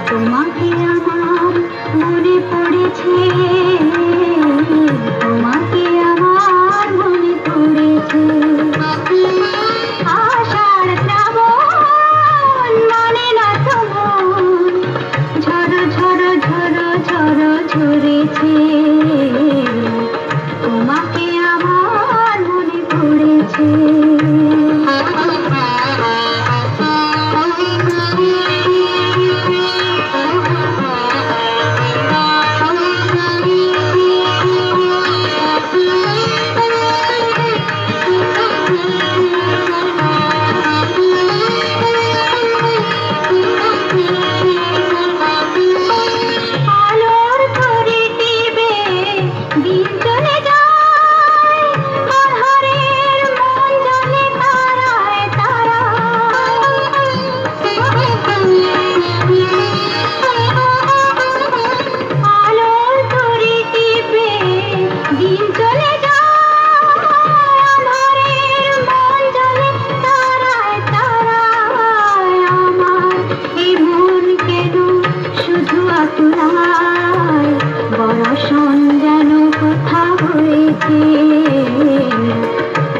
তোমাকে আমার মনে পড়েছে, তোমাকে আমার মনে পড়েছে। আষাঢ় শ্রাবণ মানে না তো মন, ঝড় ঝড় ঝড় ঝড় ঝরেছে, তোমাকে আমার মনে পড়েছে। যেন কোথা হয়েছে,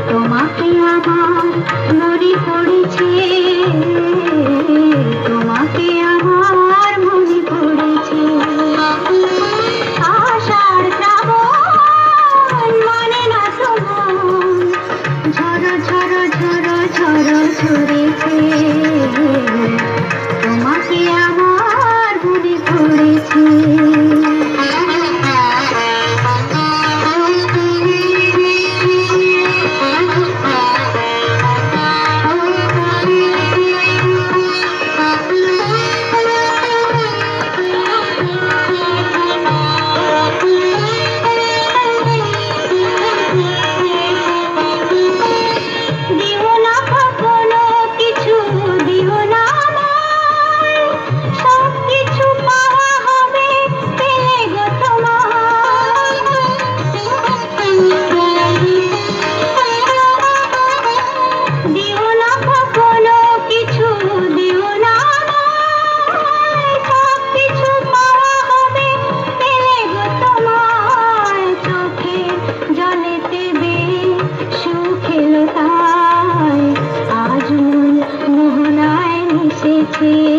তোমাকে আমার মনে পড়েছে, তোমাকে আমার মনে পড়েছে। আষাঢ় শ্রাবণ মানে না তো মন, ঝড় ঝড় ঝড় ঝড় ঝরেছে, তোমাকে আমার মনে পড়েছে। আজ মোহনায় মিশেছে।